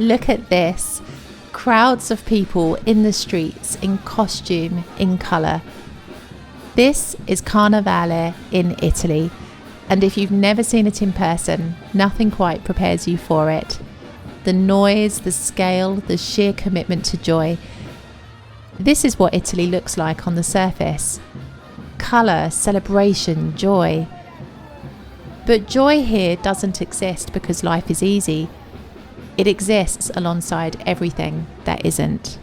look at this. Crowds of people in the streets, in costume, in colour. This is Carnevale in Italy. And if you've never seen it in person, nothing quite prepares you for it. The noise, the scale, the sheer commitment to joy. This is what Italy looks like on the surface. Colour, celebration, joy. But joy here doesn't exist because life is easy. It exists alongside everything that isn't.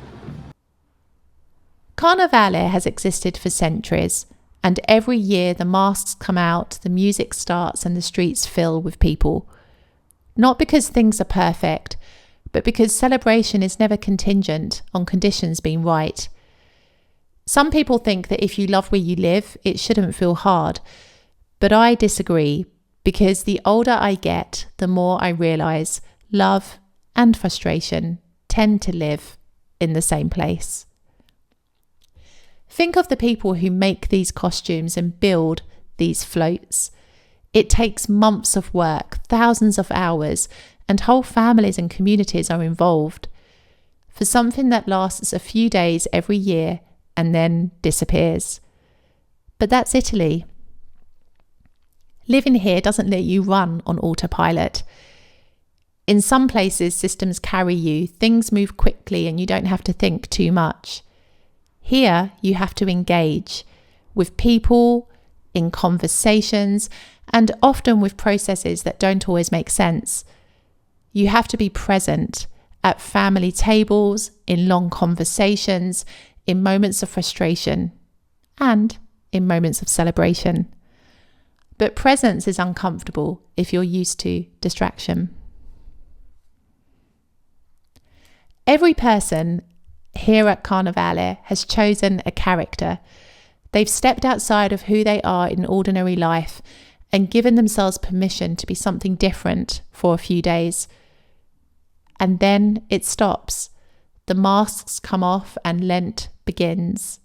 Carnevale has existed for centuries, and every year the masks come out, the music starts, and the streets fill with people. Not because things are perfect, but because celebration is never contingent on conditions being right. Some people think that if you love where you live, it shouldn't feel hard. But I disagree, because the older I get, the more I realise love and frustration tend to live in the same place. Think of the people who make these costumes and build these floats. It takes months of work, thousands of hours, and whole families and communities are involved for something that lasts a few days every year and then disappears. But that's Italy. Living here doesn't let you run on autopilot. In some places, systems carry you, things move quickly, and you don't have to think too much. Here, you have to engage with people, in conversations, and often with processes that don't always make sense. You have to be present at family tables, in long conversations, in moments of frustration, and in moments of celebration. But presence is uncomfortable if you're used to distraction. Every person here at Carnevale has chosen a character. They've stepped outside of who they are in ordinary life and given themselves permission to be something different for a few days. And then it stops. The masks come off and Lent begins.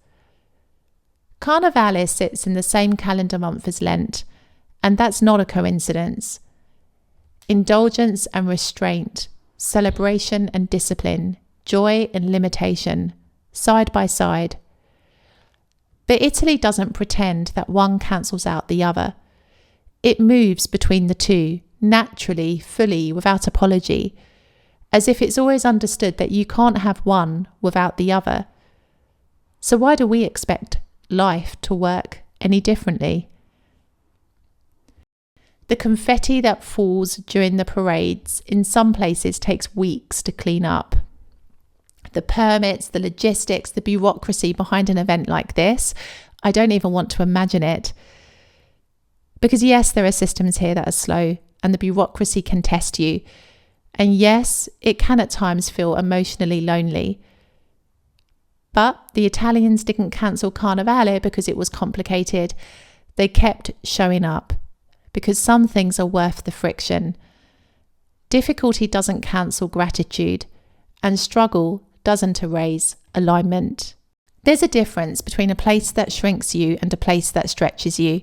Carnevale sits in the same calendar month as Lent, and that's not a coincidence. Indulgence and restraint, celebration and discipline, joy and limitation, side by side. But Italy doesn't pretend that one cancels out the other. It moves between the two, naturally, fully, without apology, as if it's always understood that you can't have one without the other. So why do we expect life to work any differently? The confetti that falls during the parades in some places takes weeks to clean up. The permits, the logistics, the bureaucracy behind an event like this, I don't even want to imagine it. Because yes, there are systems here that are slow and the bureaucracy can test you. And yes, it can at times feel emotionally lonely. But the Italians didn't cancel Carnevale because it was complicated. They kept showing up because some things are worth the friction. Difficulty doesn't cancel gratitude, and struggle doesn't erase alignment. There's a difference between a place that shrinks you and a place that stretches you.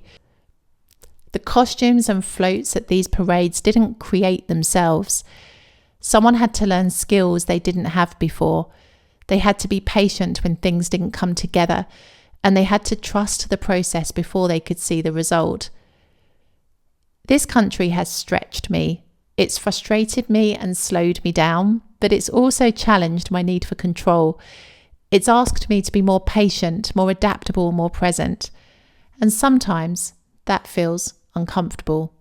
The costumes and floats at these parades didn't create themselves. Someone had to learn skills they didn't have before. They had to be patient when things didn't come together, and they had to trust the process before they could see the result. This country has stretched me. It's frustrated me and slowed me down, but it's also challenged my need for control. It's asked me to be more patient, more adaptable, more present. And sometimes that feels uncomfortable.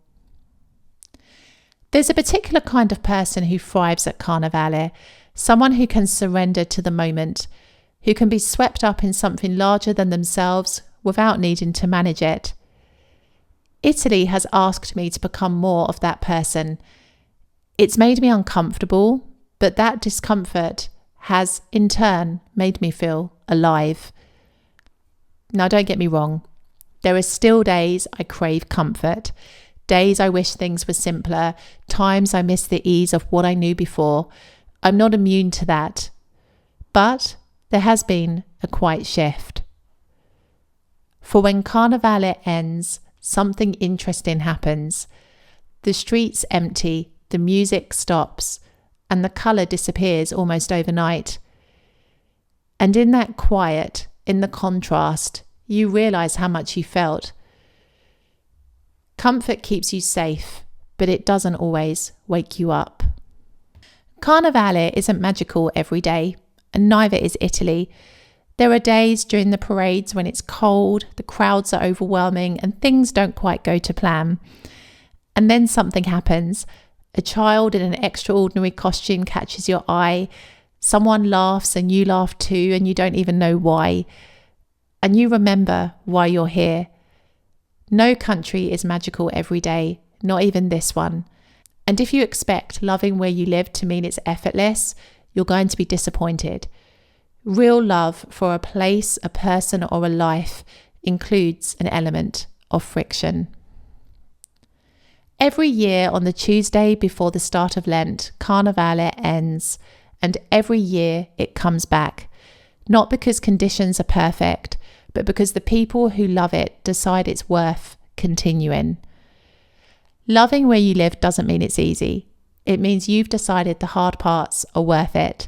There's a particular kind of person who thrives at Carnevale, someone who can surrender to the moment, who can be swept up in something larger than themselves without needing to manage it. Italy has asked me to become more of that person. It's made me uncomfortable, but that discomfort has in turn made me feel alive. Now, don't get me wrong. There are still days I crave comfort, days I wish things were simpler, times I miss the ease of what I knew before. I'm not immune to that. But there has been a quiet shift. For when Carnevale ends, something interesting happens. The streets empty, the music stops, and the colour disappears almost overnight. And in that quiet, in the contrast, you realise how much you felt. Comfort keeps you safe, but it doesn't always wake you up. Carnevale isn't magical every day, and neither is Italy. There are days during the parades when it's cold, the crowds are overwhelming, and things don't quite go to plan. And then something happens. A child in an extraordinary costume catches your eye. Someone laughs and you laugh too, and you don't even know why. And you remember why you're here. No country is magical every day, not even this one. And if you expect loving where you live to mean it's effortless, you're going to be disappointed. Real love for a place, a person, or a life includes an element of friction. Every year on the Tuesday before the start of Lent, Carnevale ends, and every year it comes back. Not because conditions are perfect, but because the people who love it decide it's worth continuing. Loving where you live doesn't mean it's easy. It means you've decided the hard parts are worth it.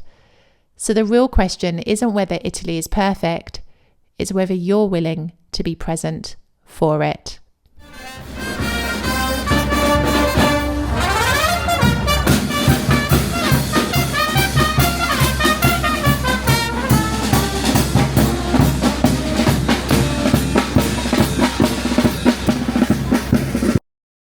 So the real question isn't whether Italy is perfect, it's whether you're willing to be present for it.